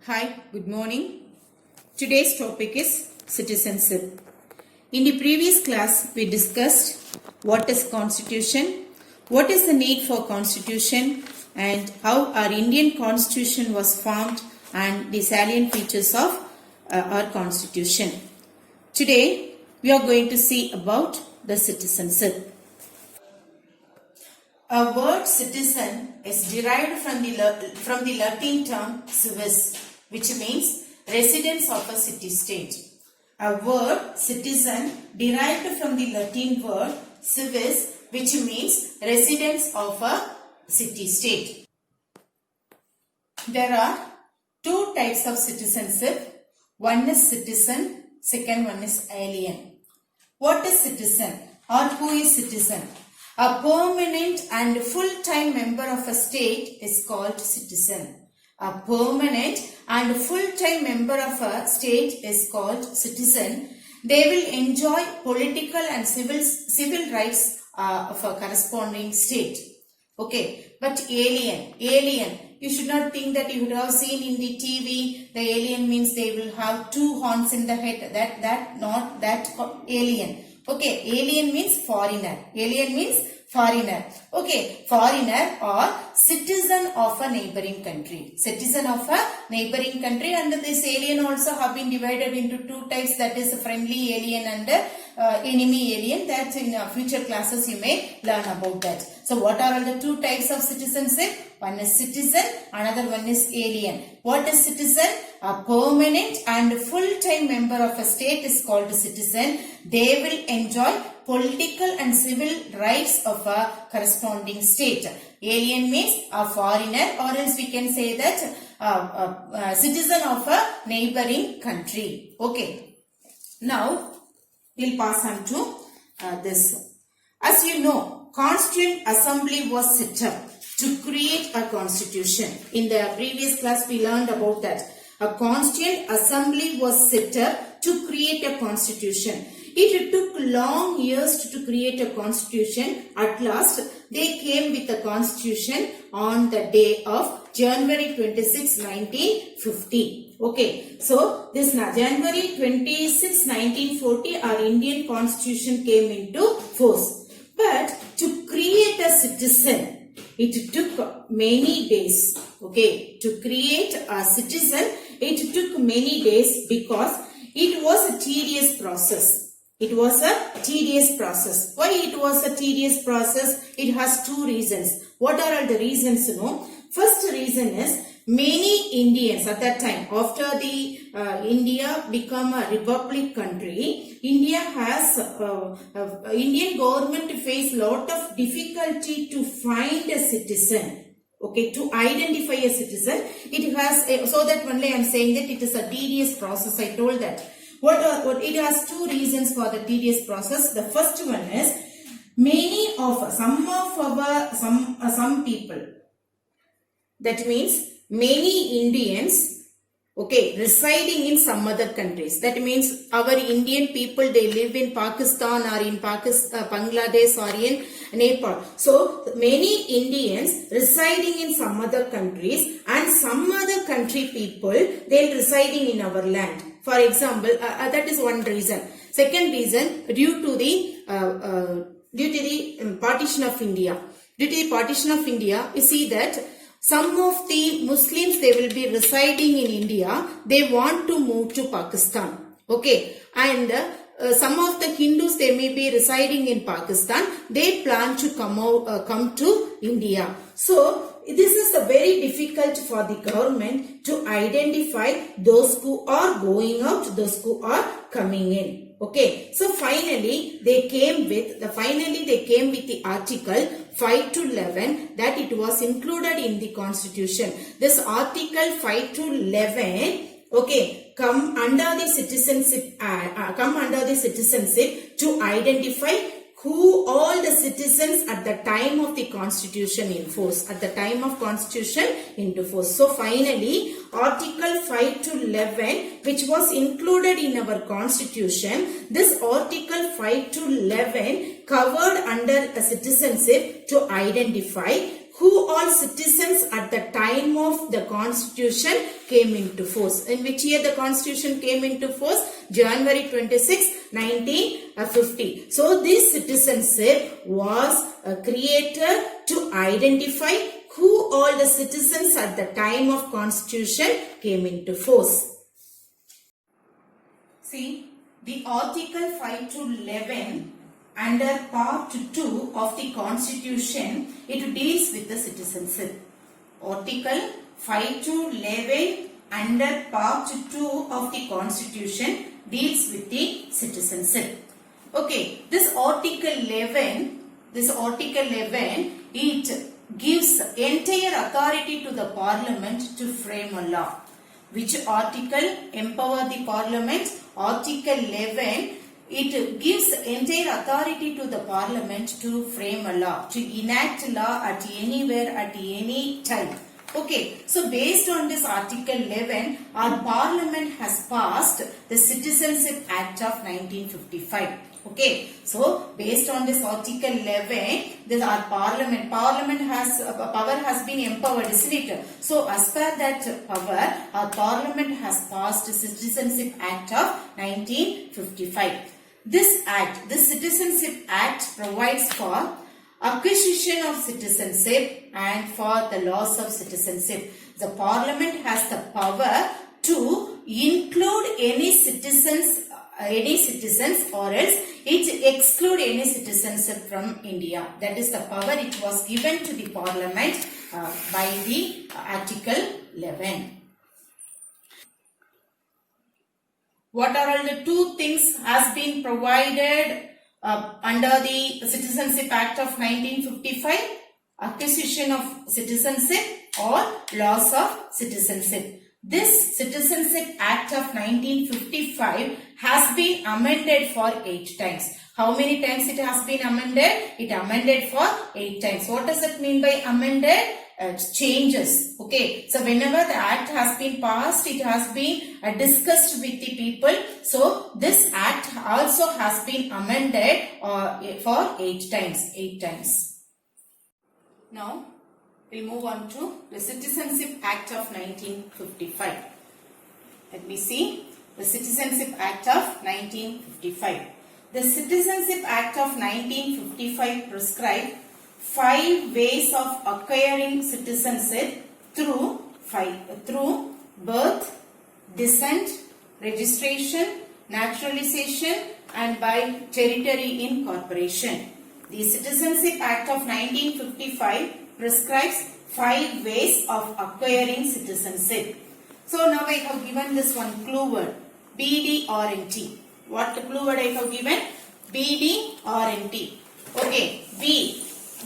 Hi, good morning. Today's topic is citizenship. In the previous class, we discussed what is constitution, what is the need for constitution, and how our Indian constitution was formed and the salient features of our constitution. Today, we are going to see about the citizenship. A word citizen is derived from the Latin term civis, which means residents of a city-state. A word citizen derived from the Latin word civis, which means residents of a city-state. There are two types of citizenship. One is citizen, second one is alien. What is citizen or who is citizen? A permanent and full-time member of a state is called citizen. A permanent and full-time member of a state is called citizen. They will enjoy political and civil rights of a corresponding state. Okay, but alien, you should not think that you would have seen in the TV, the alien means they will have two horns in the head. Not that alien. Okay, alien means foreigner. Alien means foreigner. Okay, foreigner or citizen of a neighboring country. Citizen of a neighboring country, and this alien also have been divided into two types, that is friendly alien and enemy alien. That in future classes you may learn about that. So what are all the two types of citizenship? One is citizen, another one is alien. What is citizen? A permanent and full-time member of a state is called citizen. They will enjoy political and civil rights of a corresponding state. Alien means a foreigner, or else we can say that a citizen of a neighboring country. Okay. Now, we'll pass on to this. As you know, Constituent Assembly was set up to create a constitution. In the previous class, we learned about that. A Constituent Assembly was set up to create a constitution. It took long years to create a constitution. At last, they came with a constitution on the day of January 26, 1950. Okay, so this January 26, 1940, our Indian constitution came into force. But to create a citizen, it took many days. Okay, to create a citizen, it took many days because it was a tedious process. It was a tedious process. Why it was a tedious process? It has two reasons. What are all the reasons? First reason is many Indians at that time, after the India become a republic country, India has Indian government face lot of difficulty to find a citizen. Okay, to identify a citizen, it has so that only I am saying that it is a tedious process. I told that. What it has two reasons for the tedious process. The first one is some people. That means many Indians, okay, residing in some other countries. That means our Indian people, they live in Pakistan or in Bangladesh or in Nepal. So many Indians residing in some other countries and some other country people, they are residing in our land. For example, that is one reason. Second reason, due to the partition of India. Due to the partition of India, you see that some of the Muslims, they will be residing in India. They want to move to Pakistan. Okay. And some of the Hindus, they may be residing in Pakistan. They plan to come to India. So, this is very difficult for the government to identify those who are going out, those who are coming in. Okay, so finally they came with the article 5 to 11 that it was included in the constitution. This article 5 to 11, okay, come under the citizenship to identify who all the citizens at the time of the constitution in force, at the time of constitution into force. So finally, article 5 to 11, which was included in our constitution, this article 5 to 11 covered under a citizenship to identify who all citizens at the time of the constitution came into force. In which year the constitution came into force? January 26, 1950. So this citizenship was created to identify who all the citizens at the time of constitution came into force. See, the article 5 to 11 under part 2 of the constitution, it deals with the citizenship. Article 5 to 11 under part 2 of the constitution deals with the citizenship. Okay, this article 11, it gives entire authority to the parliament to frame a law. Which article empower the parliament? Article 11, it gives entire authority to the parliament to frame a law, to enact law at anywhere, at any time. Okay, so based on this article 11, our parliament has passed the Citizenship Act of 1955. Okay, so based on this article 11, this our parliament has power has been empowered, isn't it? So as per that power, our parliament has passed the Citizenship Act of 1955. This act, the Citizenship Act, provides for acquisition of citizenship and for the loss of citizenship. The parliament has the power to include any citizens or else it exclude any citizenship from India. That is the power it was given to the parliament by the article 11. What are all the two things has been provided under the Citizenship Act of 1955? Acquisition of citizenship or loss of citizenship. This Citizenship Act of 1955 has been amended for 8 times. How many times it has been amended? It amended for 8 times. What does it mean by amended? Changes. Okay. So whenever the act has been passed, it has been discussed with the people. So this act also has been amended for 8 times. 8 times. Now we'll move on to the Citizenship Act of 1955. Let me see the Citizenship Act of 1955. The Citizenship Act of 1955 prescribed 5 ways of acquiring citizenship through birth, descent, registration, naturalization, and by territory incorporation. The Citizenship Act of 1955 prescribes 5 ways of acquiring citizenship. So now I have given this one clue word, BDRNT. What clue word I have given? BDRNT. Okay,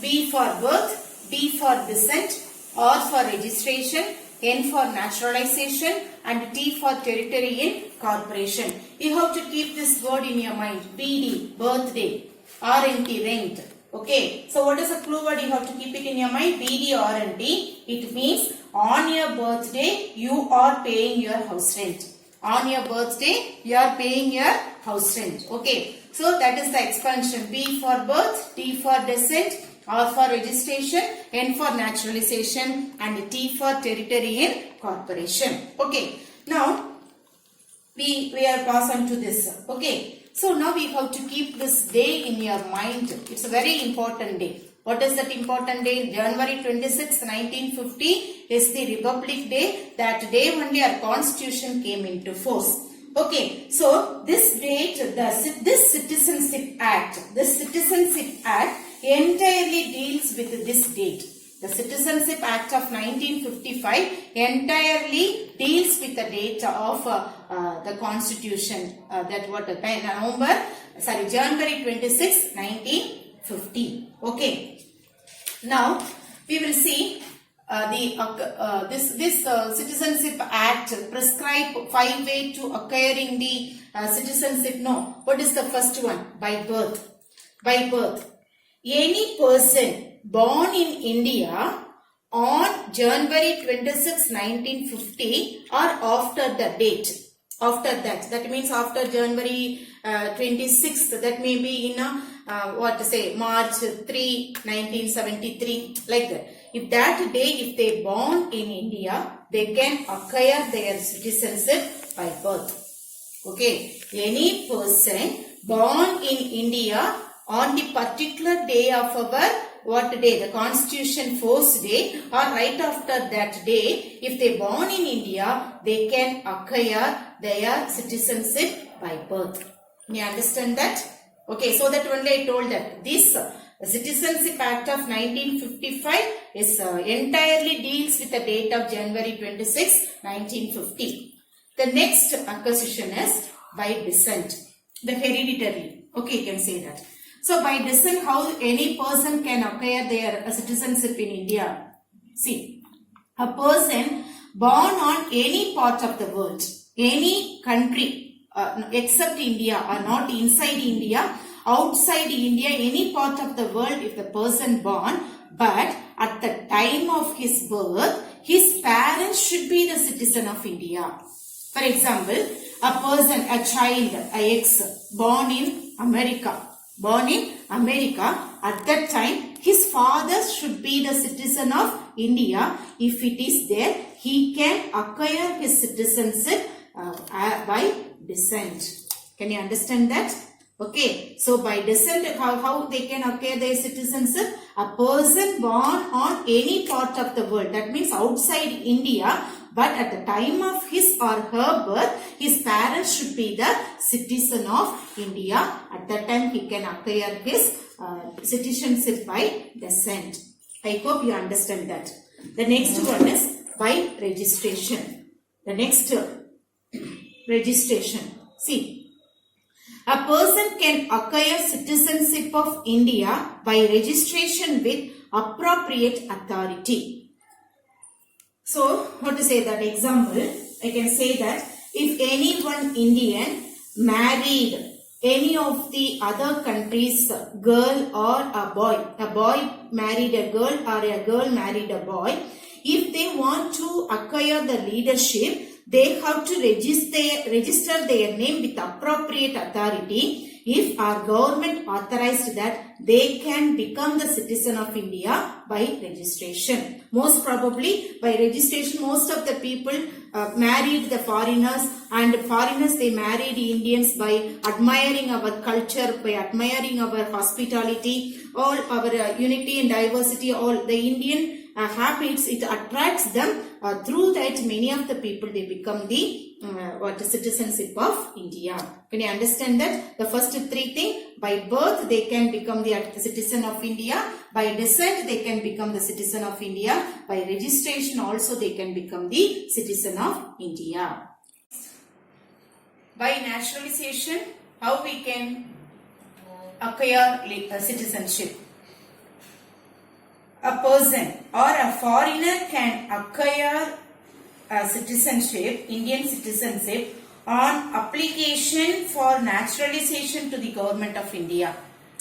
B for birth, D for descent, R for registration, N for naturalization, and T for territory incorporation. You have to keep this word in your mind. BD, birthday, RNT, rent. Okay, so what is a clue word? You have to keep it in your mind. BD, RNT. It means on your birthday you are paying your house rent. On your birthday you are paying your house rent. Okay, so that is the expansion. B for birth, D for descent, R for registration, N for naturalization, and T for territory incorporation. Okay, now we are pass on to this. Okay, so now we have to keep this day in your mind. It's a very important day. What is that important day? January 26, 1950 is the Republic Day. That day only our constitution came into force. Okay, so this date, this Citizenship Act entirely deals with this date. The Citizenship Act of 1955 entirely deals with the date of the Constitution. January 26, 1950. Okay. Now we will see this Citizenship Act prescribe 5 ways to acquiring the citizenship. No, what is the first one? By birth. By birth. Any person born in India on January 26, 1950 or after the date. After that means after January 26th, that may be in March 3, 1973, like that. if that day if they born in India, they can acquire their citizenship by birth. Okay, any person born in India on the particular day of our what day? The Constitution Force Day or right after that day, if they born in India, they can acquire their citizenship by birth. Can you understand that? Okay, so that only I told that this Citizenship Act of 1955 is entirely deals with the date of January 26, 1950. The next acquisition is by descent, the hereditary. Okay, you can say that. So by descent, how any person can acquire their citizenship in India? See, a person born on any part of the world, any country except India or not inside India, outside India, any part of the world, if the person born, but at the time of his birth, his parents should be the citizen of India. For example, a person, a child, a ex, born in America, at that time, his father should be the citizen of India. If it is there, he can acquire his citizenship by descent. Can you understand that? Okay, so by descent, how they can acquire their citizenship? A person born on any part of the world, that means outside India, but at the time of his or her birth, his parents should be the citizen of India. At that time, he can acquire his citizenship by descent. I hope you understand that. The next one is by registration. The next registration. See, a person can acquire citizenship of India by registration with appropriate authority. So, what to say that example, I can say that if any one Indian married any of the other countries' girl or a boy married a girl or a girl married a boy, if they want to acquire the leadership, they have to register their name with appropriate authority. If our government authorized that, they can become the citizen of India by registration. Most probably by registration, most of the people married the foreigners, and foreigners they married Indians by admiring our culture, by admiring our hospitality, all our unity and diversity, all the Indian habits, it attracts them. Through that, many of the people they become the citizenship of India. Can you understand that? The first three things, by birth they can become the citizen of India, by descent they can become the citizen of India, by registration also they can become the citizen of India. By naturalization, how we can acquire citizenship? A person or a foreigner can acquire a citizenship, Indian citizenship, on application for naturalization to the government of India.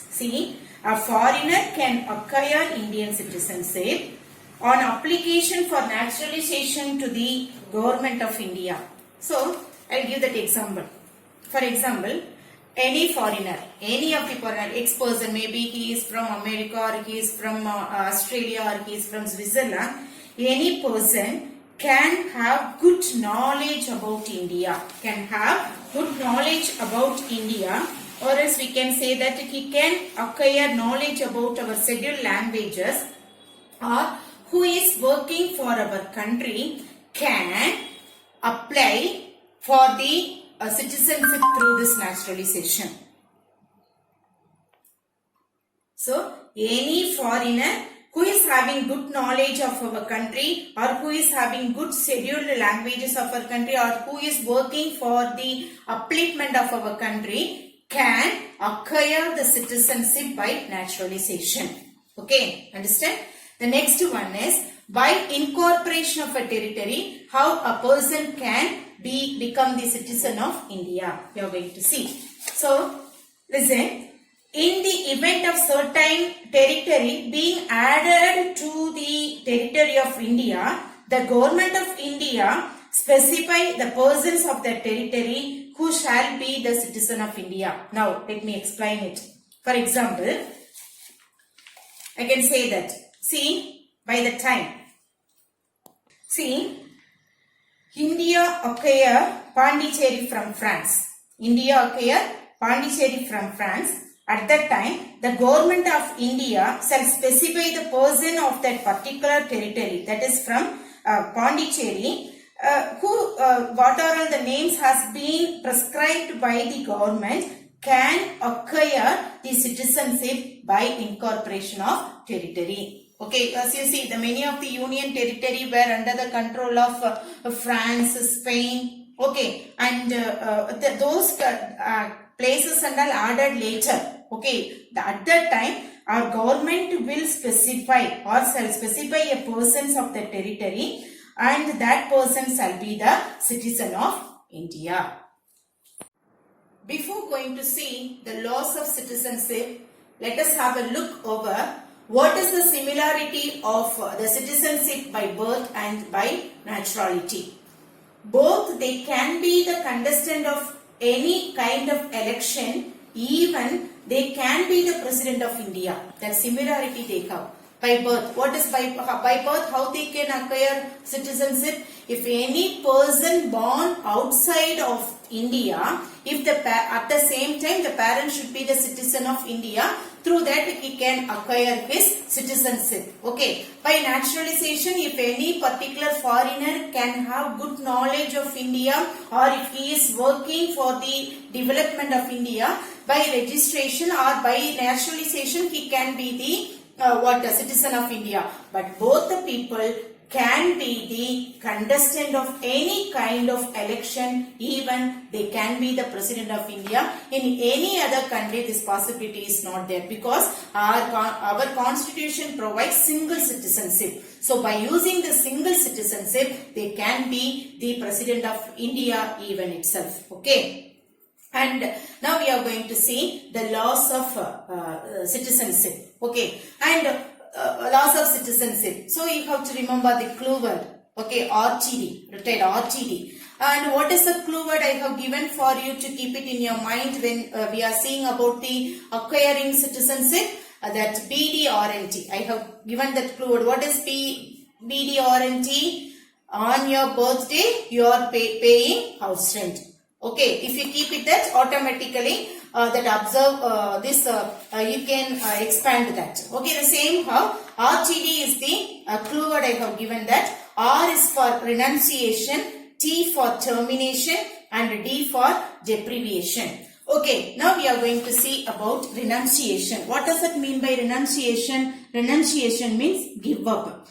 See, a foreigner can acquire Indian citizenship on application for naturalization to the government of India. So, I'll give that example. For example, any foreigner, any of the foreigner, ex-person, maybe he is from America or he is from Australia or he is from Switzerland, any person can have good knowledge about India, or else we can say that he can acquire knowledge about our scheduled languages, or who is working for our country can apply for the citizenship through this naturalization. So, any foreigner who is having good knowledge of our country, or who is having good scheduled languages of our country, or who is working for the upliftment of our country, can acquire the citizenship by naturalization. Okay, understand? The next one is by incorporation of a territory, how a person can become the citizen of India. You are going to see. So, listen. In the event of certain territory being added to the territory of India, the government of India specify the persons of the territory who shall be the citizen of India. Now, let me explain it. For example, I can say that, see, by the time. See, India acquired Pondicherry from France. India acquired Pondicherry from France. At that time, the government of India shall specify the person of that particular territory, that is from Pondicherry, what are all the names has been prescribed by the government, can acquire the citizenship by incorporation of territory. Okay, as you see, the many of the union territory were under the control of France, Spain. Okay, and those places and all added later. Okay, at that time, our government will specify or shall specify a persons of the territory, and that person shall be the citizen of India. Before going to see the laws of citizenship, let us have a look over what is the similarity of the citizenship by birth and by naturality. Both they can be the contestant of any kind of election, even they can be the president of India. That similarity they have. By birth, what is by birth? How they can acquire citizenship? If any person born outside of India, if at the same time the parent should be the citizen of India, through that he can acquire his citizenship. Okay. By naturalization, if any particular foreigner can have good knowledge of India, or if he is working for the development of India, by registration or by naturalization he can be the citizen of India. But both the people can be the contestant of any kind of election, even they can be the president of India. In any other country this possibility is not there, because our constitution provides single citizenship. So by using the single citizenship, they can be the president of India even itself. Okay. And now we are going to see the laws of citizenship. Okay. And laws of citizenship. So you have to remember the clue word. Okay. RTD. Retired RTD. And what is the clue word I have given for you to keep it in your mind when we are seeing about the acquiring citizenship? That BDRNT. I have given that clue word. What is BDRNT? On your birthday, you are paying house rent. Okay, if you keep it that, automatically that observe this, you can expand that. Okay, the same how RTD is the clue word I have given that. R is for renunciation, T for termination, and D for deprivation. Okay, now we are going to see about renunciation. What does it mean by renunciation? Renunciation means give up.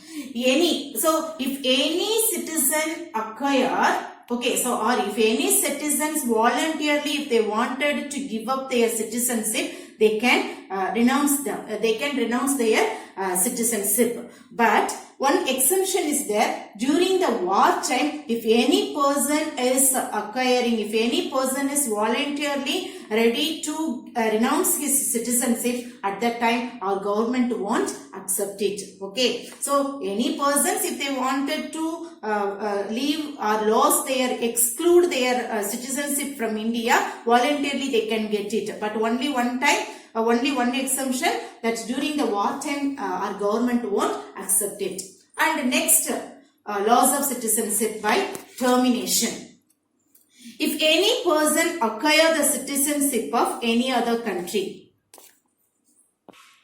So if any citizen acquire, okay, so or if any citizens voluntarily, if they wanted to give up their citizenship, they can renounce them. They can renounce their citizenship. But one exemption is there. During the war time, if any person is acquiring, if any person is voluntarily ready to renounce his citizenship, at that time our government won't accept it. Okay. So any persons, if they wanted to leave or lost their, exclude their citizenship from India, voluntarily they can get it. But only one time, only one exemption, that during the war time our government won't accept it. And next, laws of citizenship by termination. If any person acquire the citizenship of any other country.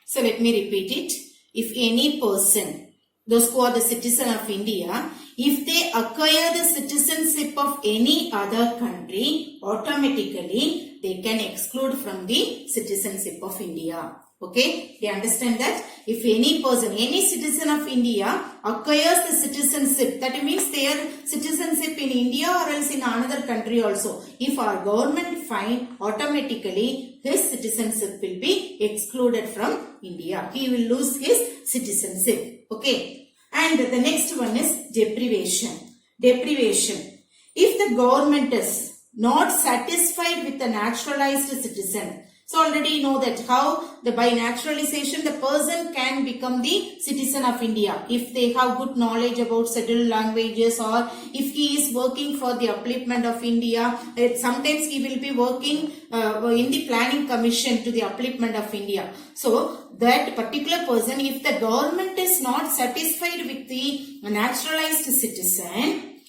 So let me repeat it. If any person, those who are the citizen of India, if they acquire the citizenship of any other country, automatically they can exclude from the citizenship of India. Okay, you understand that? If any person, any citizen of India acquires the citizenship, that means their citizenship in India or else in another country also. If our government find, automatically his citizenship will be excluded from India. He will lose his citizenship. Okay. And the next one is deprivation. Deprivation. If the government is not satisfied with the naturalized citizen, So already you know that how by naturalization the person can become the citizen of India if they have good knowledge about settled languages, or if he is working for the upliftment of India. Sometimes he will be working in the planning commission to the upliftment of India. So that particular person, if the government is not satisfied with the naturalized citizen,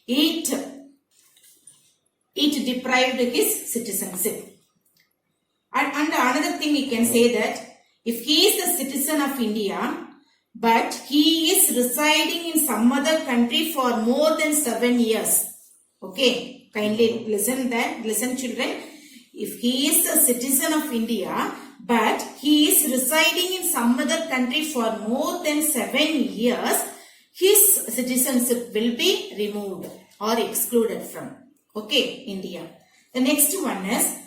it deprived his citizenship. And another thing we can say that if he is the citizen of India, but he is residing in some other country for more than 7 years. Okay, kindly listen children. If he is a citizen of India, but he is residing in some other country for more than 7 years, his citizenship will be removed or excluded from, okay, India. The next one is,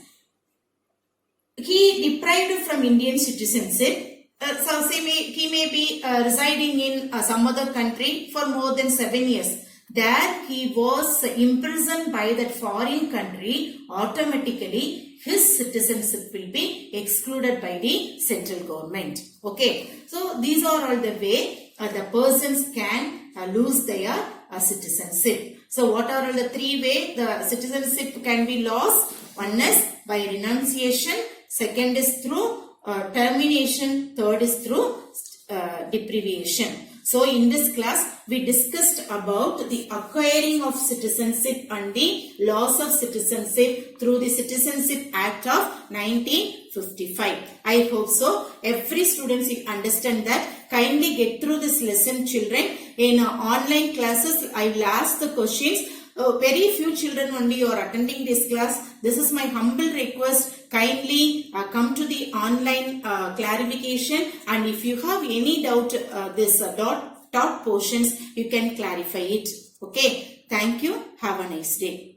he deprived from Indian citizenship. So he may be residing in some other country for more than 7 years. There he was imprisoned by that foreign country. Automatically his citizenship will be excluded by the central government. Okay. So these are all the way the persons can lose their citizenship. So what are all the 3 ways the citizenship can be lost? One is by renunciation. Second is through termination. Third is through deprivation. So in this class, we discussed about the acquiring of citizenship and the loss of citizenship through the Citizenship Act of 1955. I hope so. Every student will understand that. Kindly get through this lesson, children. In online classes, I will ask the questions. Very few children only are attending this class. This is my humble request. Kindly come to the online clarification, and if you have any doubt this dot portions, you can clarify it. Okay. Thank you. Have a nice day.